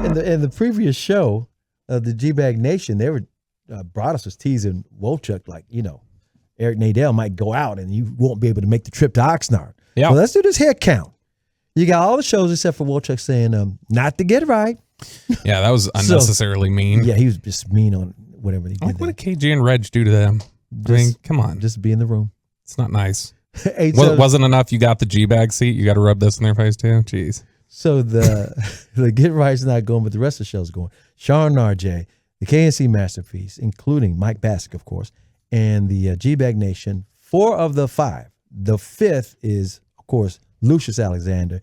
in the previous show of the G-Bag Nation, they were Broaddus was teasing Wolchuk like, Eric Nadell might go out and you won't be able to make the trip to Oxnard. Yeah. Well, let's do this head count. You got all the shows except for Wolchuk saying not to get right. Yeah, that was unnecessarily mean. Yeah, he was just mean on whatever he did. What did KG and Reg do to them? I mean, come on. Just be in the room. It's not nice. Wasn't enough you got the G-Bag seat? You got to rub this in their face too? Jeez. So the Get Right's not going, but the rest of the show's going. Sean RJ, the KNC Masterpiece, including Mike Bassick, of course, and the G-Bag Nation, 4 of the 5. The 5th is, of course, Lucius Alexander.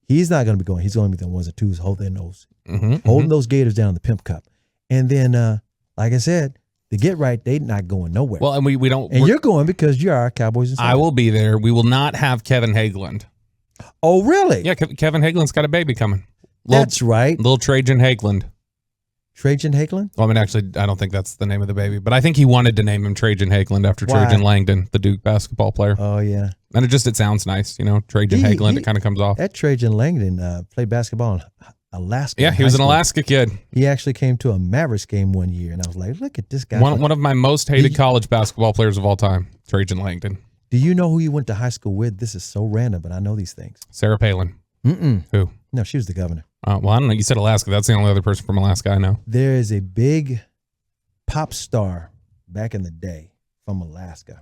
He's not going to be going. He's going to be the ones and twos holding those Gators down in the Pimp Cup. And then, like I said, the Get Right, they not going nowhere. Well, and we don't. And you're going because you are Cowboys and I will be there. We will not have Kevin Hageland. Oh, really? Yeah, Kevin Hageland's got a baby coming. That's right. Little Trajan Hageland. Trajan Hageland? Well, I mean, actually, I don't think that's the name of the baby, but I think he wanted to name him Trajan Hageland after Trajan Langdon, the Duke basketball player. Oh, yeah. And it sounds nice, Trajan Hageland. It kind of comes off. That Trajan Langdon played basketball in Alaska. Yeah, he was an Alaska kid. He actually came to a Mavericks game one year, and I was like, look at this guy. One of my most hated college basketball players of all time, Trajan Langdon. Do you know who you went to high school with? This is so random, but I know these things. Sarah Palin. Who? No, she was the governor. Well, I don't know. You said Alaska. That's the only other person from Alaska I know. There is a big pop star back in the day from Alaska.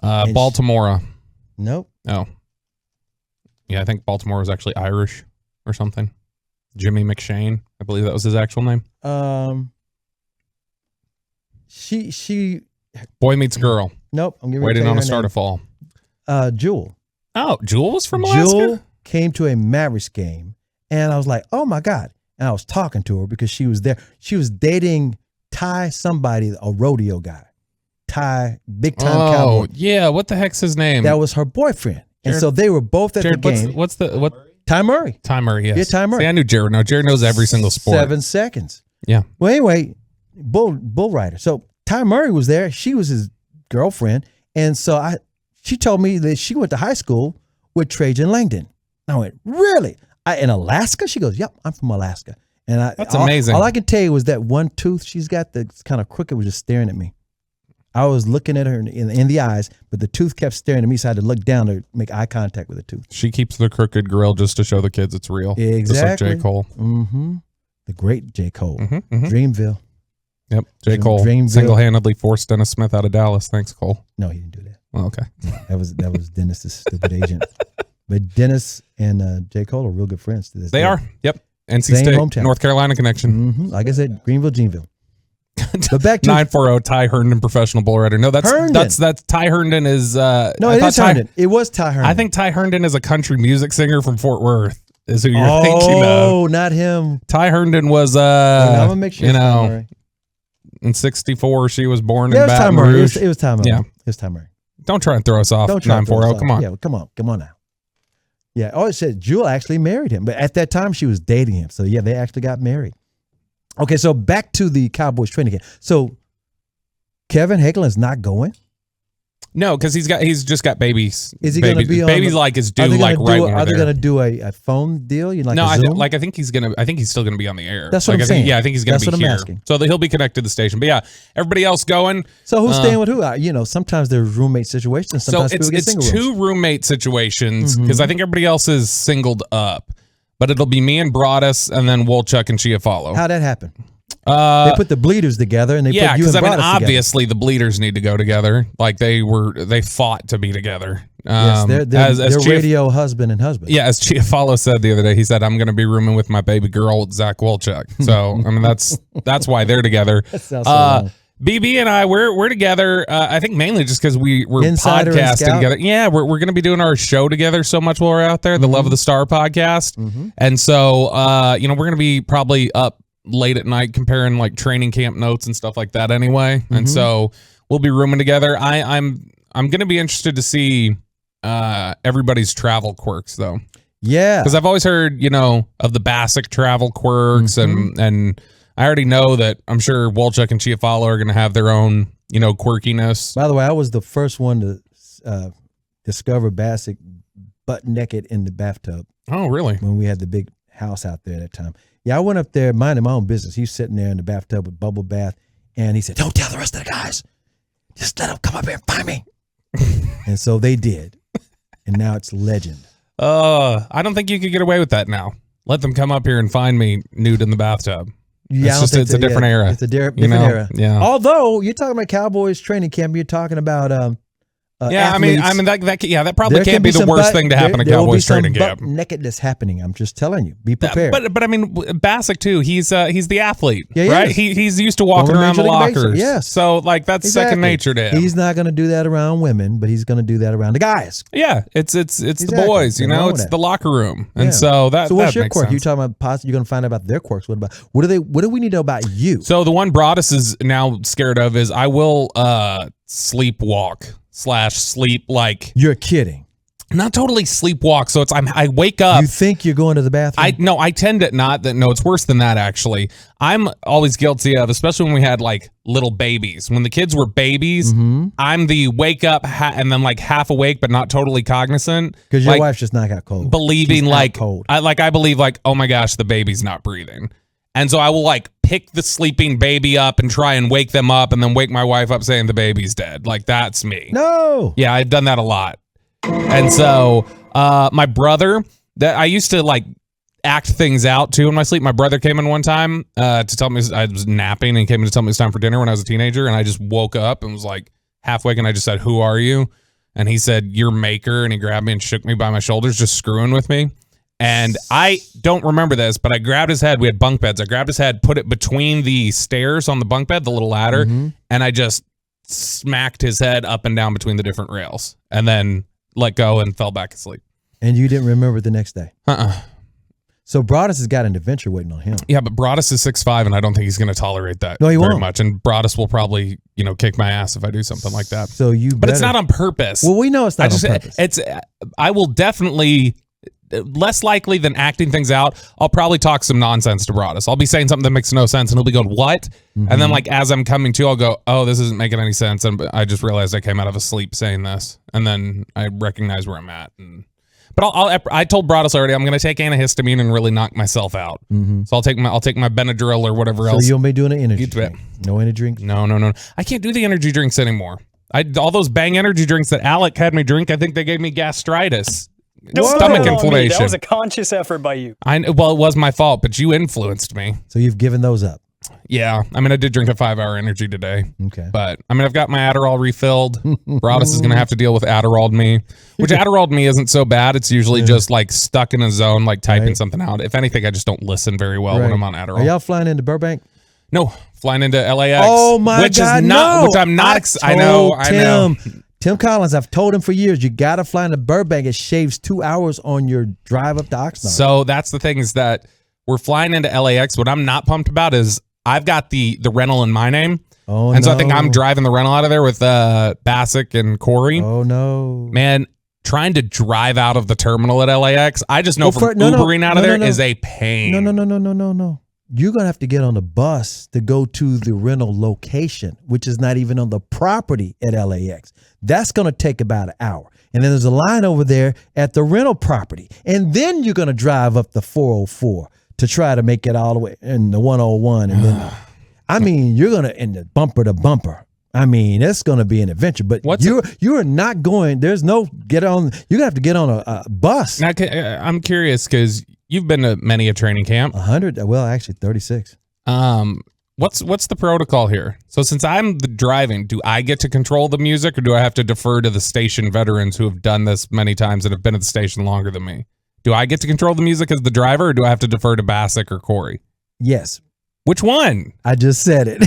Baltimore. Nope. Oh. Yeah, I think Baltimore was actually Irish or something. Jimmy McShane. I believe that was his actual name. She. Boy Meets Girl. Nope. I'm giving Waiting on a Star to Fall. Jewel. Oh, Jewel was from Alaska? Jewel came to a Mavericks game, and I was like, oh, my God. And I was talking to her because she was there. She was dating Ty somebody, a rodeo guy. Ty, big-time cowboy. Oh, yeah. What the heck's his name? That was her boyfriend. And so they were both at the game. Ty Murray. Ty Murray, yes. Yeah, Ty Murray. See, I knew Jared. No, Jared knows every single sport. 7 seconds. Yeah. Well, anyway, bull rider. So Ty Murray was there. She was his girlfriend. And so she told me that she went to high school with Trajan Langdon. I went, really? In Alaska? She goes, yep, I'm from Alaska. And that's amazing. All I could tell you was that one tooth she's got that's kind of crooked was just staring at me. I was looking at her in the eyes, but the tooth kept staring at me, so I had to look down to make eye contact with the tooth. She keeps the crooked grill just to show the kids it's real. Exactly. Just like J. Cole. Mm-hmm. The great J. Cole. Dreamville. Yep. J. Cole single-handedly forced Dennis Smith out of Dallas. Thanks, Cole. No, he didn't do that. Well, okay. That was Dennis's stupid agent. But Dennis and J. Cole are real good friends to this day. They are. Yep. NC State, hometown. North Carolina connection. Like I said, Greenville, Geneville. But back to 940 Ty Herndon, professional bull rider. No, that's Ty Herndon is. No, it is Herndon. It was Ty Herndon. I think Ty Herndon is a country music singer from Fort Worth. Is who you're thinking of? Oh, not him. Ty Herndon was I'm gonna make sure in '64 she was born in Baton Time Rouge. It was Ty Murray. Yeah, it was Ty Murray. Don't try and throw us off. 940. Come on. Yeah, come on now. Yeah. Oh, it said Jewel actually married him, but at that time she was dating him. So yeah, they actually got married. Okay, so back to the Cowboys training camp. So Kevin Hageland's not going? No, because he's just got babies. Is he going to be on babies like his due like right when Are they going to do a phone deal? I think he's gonna. I think he's still going to be on the air. That's what I'm saying. I think he's going to be here. I'm asking. So he'll be connected to the station. But yeah, everybody else going. So who's staying with who? Sometimes there's roommate situations. Sometimes people get single rooms. It's 2 roommate situations because I think everybody else is singled up. But it'll be me and Broaddus and then Wolchuk and Chiafalo. How'd that happen? They put the bleeders together and they put you and Broaddus together. Obviously the bleeders need to go together. Like they fought to be together. Yes, they're radio husband and husband. Yeah, as Chiafalo said the other day, he said, I'm going to be rooming with my baby girl, Zach Wolchuk. So, I mean, that's why they're together. That sounds so BB and I, we're together. I think mainly just because we're podcasting together. Yeah, we're going to be doing our show together so much while we're out there, the Love of the Star podcast. And so, we're going to be probably up late at night comparing like training camp notes and stuff like that anyway. And so we'll be rooming together. I'm going to be interested to see everybody's travel quirks though. Yeah. Because I've always heard, of the basic travel quirks and I already know that I'm sure Wolchuk and Chiafalo are going to have their own, quirkiness. By the way, I was the first one to discover Bassick butt naked in the bathtub. Oh, really? When we had the big house out there at that time. Yeah, I went up there minding my own business. He was sitting there in the bathtub with bubble bath, and he said, "Don't tell the rest of the guys. Just let them come up here and find me." And so they did, and now it's legend. I don't think you could get away with that now. Let them come up here and find me nude in the bathtub. Yeah, it's a different era. It's a different era. Yeah. Although you're talking about Cowboys training camp, you're talking about athletes. that probably can't be the worst thing to happen at Cowboys training camp. Nakedness happening. I'm just telling you, be prepared. But I mean, Bassick too. He's the athlete, yeah, right? He's used to walking around the lockers. Yes. So like that's second nature to him. He's not going to do that around women, but he's going to do that around the guys. Yeah, it's the boys. You know, it's the locker room, and so that. So what's that your makes quirk? sense. You're talking about you're going to find out about their quirks. What do we need to know about you? So the one Broadus is now scared of is I will sleepwalk / sleep like. You're kidding. Not totally sleepwalk. So I wake up. You think you're going to the bathroom? I tend to not. No, it's worse than that actually. I'm always guilty of, especially when we had like little babies. When the kids were babies, I'm the wake up and then like half awake but not totally cognizant. Because your wife's just not got cold. Believing She's like cold. I believe like, oh my gosh, the baby's not breathing. And so I will like pick the sleeping baby up and try and wake them up and then wake my wife up saying the baby's dead. Like that's me. No. Yeah, I've done that a lot. And so my brother, that I used to like act things out too in my sleep. My brother came in one time to tell me I was napping and came in to tell me it's time for dinner when I was a teenager. And I just woke up and was like half awake and I just said, "Who are you?" And he said, "Your maker." And he grabbed me and shook me by my shoulders, just screwing with me. And I don't remember this, but I grabbed his head. We had bunk beds. I grabbed his head, put it between the stairs on the bunk bed, the little ladder, and I just smacked his head up and down between the different rails and then let go and fell back asleep. And you didn't remember the next day? So Broadus has got an adventure waiting on him. Yeah, but Broadus is 6'5", and I don't think he's going to tolerate that very much. And Broadus will probably, kick my ass if I do something like that. So But it's not on purpose. Well, we know it's not on purpose. I will definitely... less likely than acting things out, I'll probably talk some nonsense to Broadus. I'll be saying something that makes no sense, and he'll be going, "What?" And then, like, as I'm coming to, I'll go, "Oh, this isn't making any sense." And I just realized I came out of a sleep saying this, and then I recognize where I'm at. But I told Broadus already I'm going to take antihistamine and really knock myself out. So I'll take my Benadryl or whatever else. So you'll be doing an energy drink? No energy drinks? No. I can't do the energy drinks anymore. All those Bang energy drinks that Alec had me drink, I think they gave me gastritis. Stomach inflammation. That was a conscious effort by you. Well, it was my fault, but you influenced me. So you've given those up? Yeah. I mean, I did drink a 5-hour energy today. Okay. But, I mean, I've got my Adderall refilled. Broadus is going to have to deal with Adderall me, which Adderall me isn't so bad. It's usually just, like, stuck in a zone, like typing something out. If anything, I just don't listen very well when I'm on Adderall. Are y'all flying into Burbank? No. Flying into LAX. Oh, my God, no. Which I'm not I know. Tim Collins, I've told him for years, you got to fly into Burbank. It shaves 2 hours on your drive up to Oxnard. So that's the thing is that we're flying into LAX. What I'm not pumped about is I've got the rental in my name. Oh, and so I think I'm driving the rental out of there with Bassick and Corey. Oh, no. Man, trying to drive out of the terminal at LAX, I just know Ubering out of there is a pain. No. You're going to have to get on a bus to go to the rental location, which is not even on the property at LAX. That's going to take about an hour. And then there's a line over there at the rental property. And then you're going to drive up the 404 to try to make it all the way in the 101. And then, I mean, you're going to, in the bumper to bumper. I mean, it's going to be an adventure, but you are not going, there's no you're going to have to get on a bus. Now, I'm curious because you've been to many a training camp. 100, well, actually 36. What's the protocol here? So since I'm the driving, do I get to control the music or do I have to defer to the station veterans who have done this many times and have been at the station longer than me? Do I get to control the music as the driver or do I have to defer to Bassick or Corey? Yes. Which one? I just said it.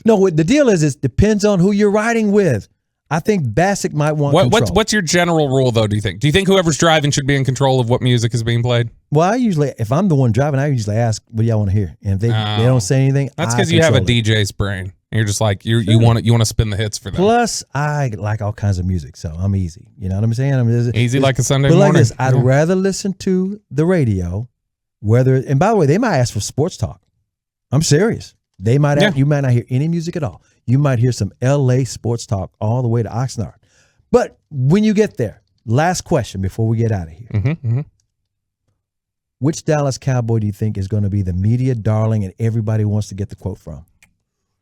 No, the deal is it depends on who you're riding with. I think Bassick might want control. What's your general rule, though, do you think? Do you think whoever's driving should be in control of what music is being played? Well, if I'm the one driving, I usually ask, what do y'all want to hear? And if they don't say anything, that's because you have a DJ's brain. And you're just like, you want to spin the hits for them. Plus, I like all kinds of music, so I'm easy. You know what I'm saying? Easy like a Sunday morning. Like this, I'd rather listen to the radio, and by the way, they might ask for sports talk. I'm serious. They might you might not hear any music at all. You might hear some LA sports talk all the way to Oxnard. But when you get there, last question before we get out of here. which Dallas Cowboy do you think is going to be the media darling and everybody wants to get the quote from?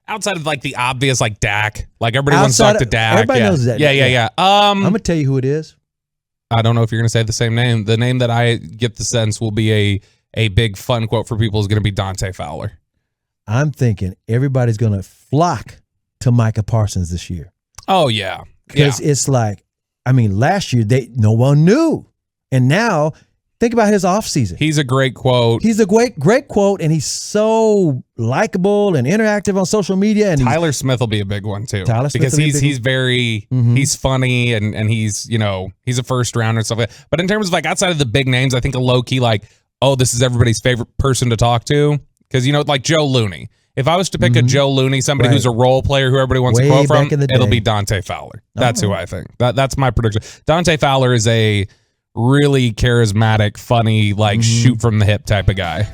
Outside of like the obvious, like Dak, like everybody wants to talk to Dak. Everybody knows that. Yeah. I'm gonna tell you who it is. I don't know if you're gonna say the same name. The name that I get the sense will be a big fun quote for people is gonna be Dante Fowler. I'm thinking everybody's gonna flock to Micah Parsons this year. Oh yeah, because it's like, I mean, last year no one knew, and now. Think about his offseason. He's a great quote. He's a great quote, and he's so likable and interactive on social media. And Tyler Smith will be a big one too. Tyler Smith because he's very he's funny and he's he's a first rounder and stuff like that. But in terms of like outside of the big names, I think a low key like, oh, this is everybody's favorite person to talk to, because like Joe Looney. If I was to pick a Joe Looney, somebody who's a role player who everybody wants to quote from, it'll be Dante Fowler. That's who I think. That's my prediction. Dante Fowler is a really charismatic, funny, like shoot from the hip type of guy.